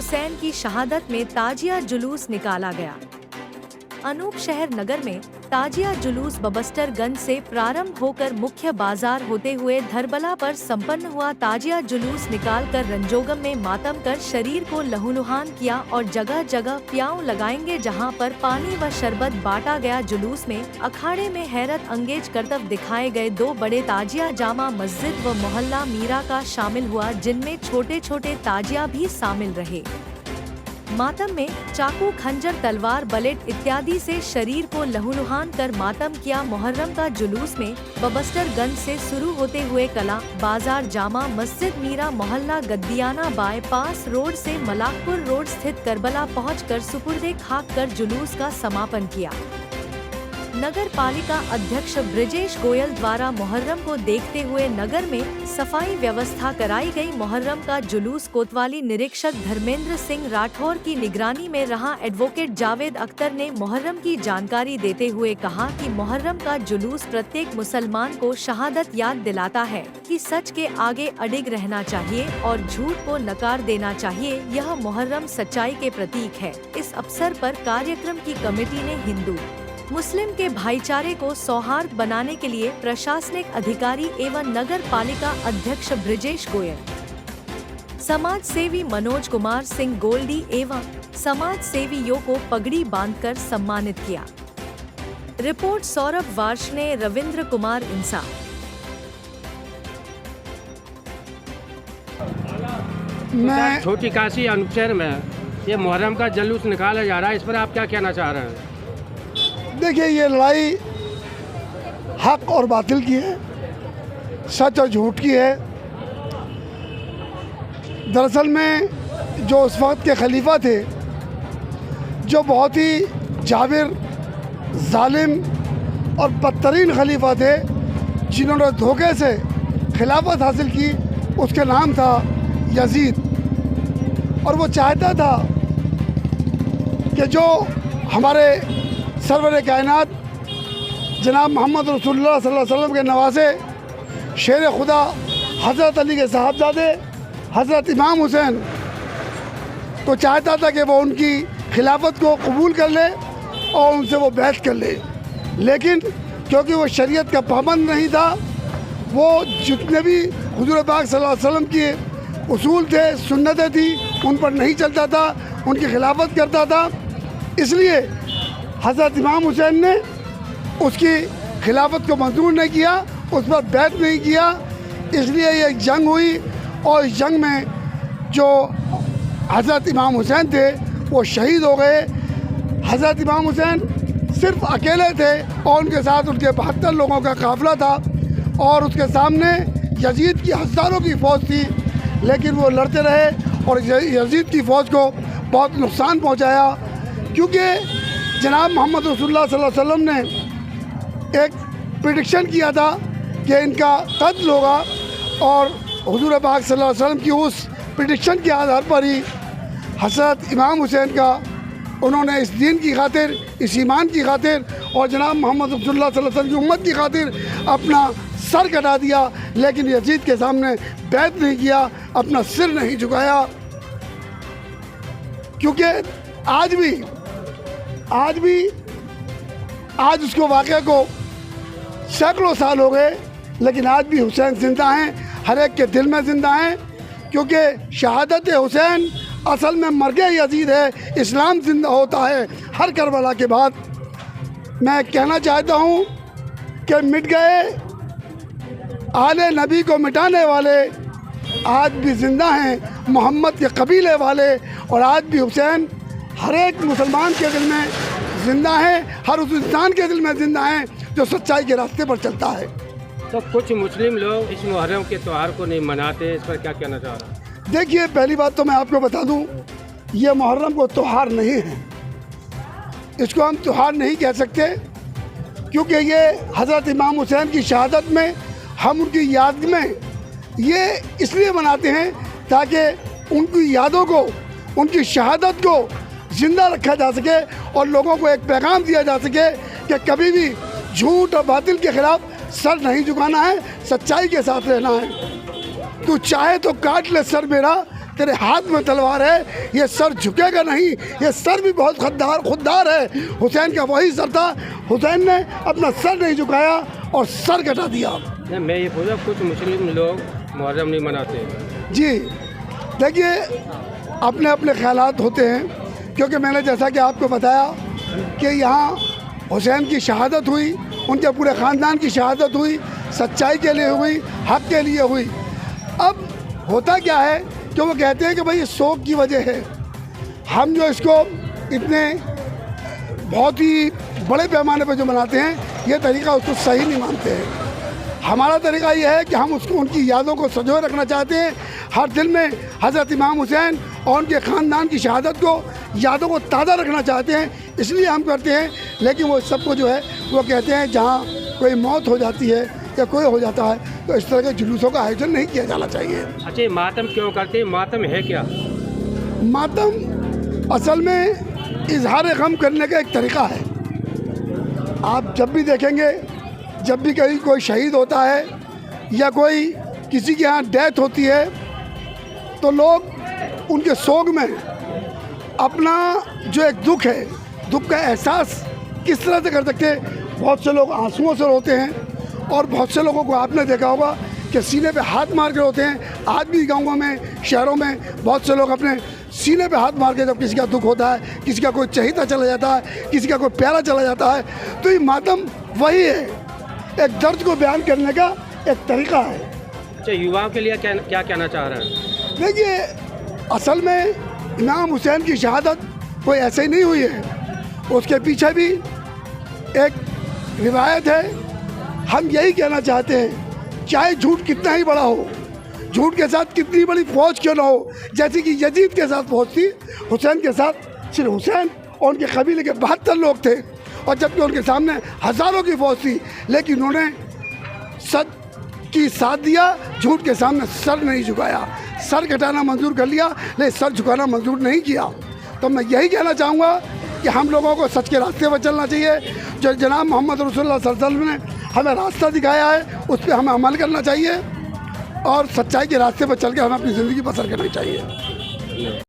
हुसैन की शहादत में ताजिया जुलूस निकाला गया। अनूप शहर नगर में ताजिया जुलूस बबस्टरगंज से प्रारंभ होकर मुख्य बाजार होते हुए धरबला पर संपन्न हुआ। ताजिया जुलूस निकालकर रंजोगम में मातम कर शरीर को लहूलुहान किया और जगह जगह प्याऊ लगाएंगे जहां पर पानी व शरबत बांटा गया। जुलूस में अखाड़े में हैरत अंगेज करतब दिखाए गए। 2 बड़े ताजिया जामा मस्जिद व मोहल्ला मीरा का शामिल हुआ, जिनमें छोटे छोटे ताजिया भी शामिल रहे। मातम में चाकू, खंजर, तलवार, बलेट इत्यादि से शरीर को लहूलुहान कर मातम किया। मुहर्रम का जुलूस में बबस्टरगंज से शुरू होते हुए कला बाजार, जामा मस्जिद, मीरा मोहल्ला, गद्दियाना बाईपास रोड से मलाकपुर रोड स्थित करबला पहुंचकर सुपुर्दे खाक कर जुलूस का समापन किया। नगर पालिका अध्यक्ष ब्रिजेश गोयल द्वारा मुहर्रम को देखते हुए नगर में सफाई व्यवस्था कराई गई। मुहर्रम का जुलूस कोतवाली निरीक्षक धर्मेंद्र सिंह राठौर की निगरानी में रहा। एडवोकेट जावेद अख्तर ने मुहर्रम की जानकारी देते हुए कहा कि मुहर्रम का जुलूस प्रत्येक मुसलमान को शहादत याद दिलाता है कि सच के आगे अडिग रहना चाहिए और झूठ को नकार देना चाहिए। यह मुहर्रम सच्चाई के प्रतीक है। इस अवसर पर कार्यक्रम की कमेटी ने हिंदू मुस्लिम के भाईचारे को सौहार्द बनाने के लिए प्रशासनिक अधिकारी एवं नगर पालिका अध्यक्ष ब्रिजेश गोयल, समाज सेवी मनोज कुमार सिंह गोल्डी एवं समाज सेवियों को पगड़ी बांधकर सम्मानित किया। रिपोर्ट सौरभ वार्ष्णे, रविंद्र कुमार इंसा। मैं छोटी काशी अनूप शहर में ये मुहर्रम का जुलूस निकाला जा रहा है, इस पर आप क्या कहना चाह रहे हैं? देखिए, ये लड़ाई हक और बातिल की है, सच और झूठ की है। दरअसल में जो उस वक्त के खलीफा थे, जो बहुत ही जाबिर, जालिम और बदतरीन खलीफा थे, जिन्होंने धोखे से खिलाफत हासिल की, उसका नाम था यजीद। और वो चाहता था कि जो हमारे सरवर कायनात जनाब मोहम्मद रसूलुल्लाह सल्लल्लाहु अलैहि वसल्लम के नवासे शेर खुदा हज़रत अली के साहबजादे हज़रत इमाम हुसैन तो चाहता था कि वो उनकी खिलाफत को कबूल कर ले और उनसे वो बैत कर ले। लेकिन क्योंकि वो शरीयत का पाबंद नहीं था, वो जितने भी हुज़ूर पाक सल्लल्लाहु अलैहि वसल्लम के उसूल थे, सुन्नतें थी, उन पर नहीं चलता था, उनकी खिलाफत करता था। इसलिए हज़रत इमाम हुसैन ने उसकी खिलाफत को मंजूर नहीं किया, उस पर बैत नहीं किया। इसलिए ये जंग हुई और इस जंग में जो हज़रत इमाम हुसैन थे वो शहीद हो गए। हज़रत इमाम हुसैन सिर्फ अकेले थे और उनके साथ उनके 72 लोगों का काफ़िला था और उसके सामने यजीद की हज़ारों की फ़ौज थी। लेकिन वो लड़ते रहे और यजीद की फ़ौज को बहुत नुकसान पहुँचाया, क्योंकि जनाब मोहम्मद रसूलुल्लाह सल्लल्लाहु अलैहि वसल्लम ने एक प्रेडिक्शन किया था कि इनका कत्ल होगा और हुज़ूर पाक सल्लल्लाहु अलैहि वसल्लम की उस प्रेडिक्शन के आधार पर ही हज़रत इमाम हुसैन का उन्होंने इस दीन की खातिर, इस ईमान की खातिर और जनाब मोहम्मद रसूलुल्लाह सल्लल्लाहु अलैहि वसल्लम की उम्मत की खातिर अपना सर कटा दिया। लेकिन यजीद के सामने बैत नहीं किया, अपना सिर नहीं झुकाया। क्योंकि आज उसको वाक़े को सैकड़ों साल हो गए, लेकिन आज भी हुसैन ज़िंदा हैं, हर एक के दिल में ज़िंदा हैं। क्योंकि शहादत हुसैन असल में मर्ग यजीद है, इस्लाम ज़िंदा होता है हर करबला के बाद। मैं कहना चाहता हूँ कि मिट गए आले नबी को मिटाने वाले आज भी ज़िंदा हैं, मोहम्मद के कबीले वाले। और आज भी हुसैन हर एक मुसलमान के दिल में ज़िंदा है, हर उस इंसान के दिल में ज़िंदा है जो सच्चाई के रास्ते पर चलता है। तो कुछ मुस्लिम लोग इस मुहर्रम के त्यौहार को नहीं मनाते, इस पर क्या कहना चाह रहा है? देखिए, पहली बात तो मैं आपको बता दूं, ये मुहर्रम को त्यौहार नहीं है, इसको हम त्यौहार नहीं कह सकते। क्योंकि ये हज़रत इमाम हुसैन की शहादत में हम उनकी याद में ये इसलिए मनाते हैं ताकि उनकी यादों को, उनकी शहादत को ज़िंदा रखा जा सके और लोगों को एक पैगाम दिया जा सके कि कभी भी झूठ और बातिल के ख़िलाफ़ सर नहीं झुकाना है, सच्चाई के साथ रहना है। तू चाहे तो काट ले सर मेरा, तेरे हाथ में तलवार है, ये सर झुकेगा नहीं, ये सर भी बहुत खुददार है। हुसैन का वही सर था, हुसैन ने अपना सर नहीं झुकाया और सर कटा दिया। मैं ये पूछा, कुछ मुस्लिम लोग मुहर्रम नहीं मनाते। जी देखिए, अपने अपने ख्यालात होते हैं, क्योंकि मैंने जैसा कि आपको बताया कि यहाँ हुसैन की शहादत हुई, उनके पूरे ख़ानदान की शहादत हुई, सच्चाई के लिए हुई, हक़ के लिए हुई। अब होता क्या है कि वो कहते हैं कि भाई शौक की वजह है, हम जो इसको इतने बहुत ही बड़े पैमाने पर जो मनाते हैं, ये तरीक़ा उसको सही नहीं मानते हैं। हमारा तरीक़ा ये है कि हम उसको उनकी यादों को संजोए रखना चाहते हैं, हर दिल में हज़रत इमाम हुसैन और उनके ख़ानदान की शहादत को, यादों को ताज़ा रखना चाहते हैं, इसलिए हम करते हैं। लेकिन वो सबको जो है वो कहते हैं जहाँ कोई मौत हो जाती है या कोई हो जाता है तो इस तरह के जुलूसों का आयोजन नहीं किया जाना चाहिए। अच्छा, ये मातम क्यों करते हैं? मातम है क्या? मातम असल में इजहार गम करने का एक तरीक़ा है। आप जब भी देखेंगे, जब भी कहीं कोई शहीद होता है या कोई किसी के यहाँ डेथ होती है, तो लोग उनके सोग में अपना जो एक दुख है, दुख का एहसास किस तरह से कर सकते हैं। बहुत से लोग आंसुओं से रोते हैं और बहुत से लोगों को आपने देखा होगा कि सीने पे हाथ मार के रोते हैं। आज भी गाँवों में, शहरों में बहुत से लोग अपने सीने पे हाथ मार के, जब किसी का दुख होता है, किसी का कोई चहीता चला जाता है, किसी का कोई प्यारा चला जाता है, तो ये मातम वही है, एक दर्द को बयान करने का एक तरीक़ा है। अच्छा, युवाओं के लिए क्या कहना चाह रहे हैं? देखिए, असल में इमाम हुसैन की शहादत कोई ऐसे ही नहीं हुई है, उसके पीछे भी एक रिवायत है। हम यही कहना चाहते हैं, चाहे झूठ कितना ही बड़ा हो, झूठ के साथ कितनी बड़ी फौज क्यों ना हो, जैसे कि यजीद के साथ फौज थी, हुसैन के साथ सिर्फ हुसैन और उनके कबीले के 72 लोग थे, और जबकि उनके सामने हज़ारों की फौज थी, लेकिन उन्होंने सच की साथ दिया, झूठ के सामने सर नहीं झुकाया। सर कटाना मंजूर कर लिया, लेकिन सर झुकाना मंजूर नहीं किया। तो मैं यही कहना चाहूँगा कि हम लोगों को सच के रास्ते पर चलना चाहिए। जो जनाब मोहम्मद रसूलुल्लाह सल्लल्लाहु अलैहि वसल्लम ने हमें रास्ता दिखाया है, उस पर हमें अमल करना चाहिए और सच्चाई के रास्ते पर चल के हमें अपनी ज़िंदगी बसर करनी चाहिए।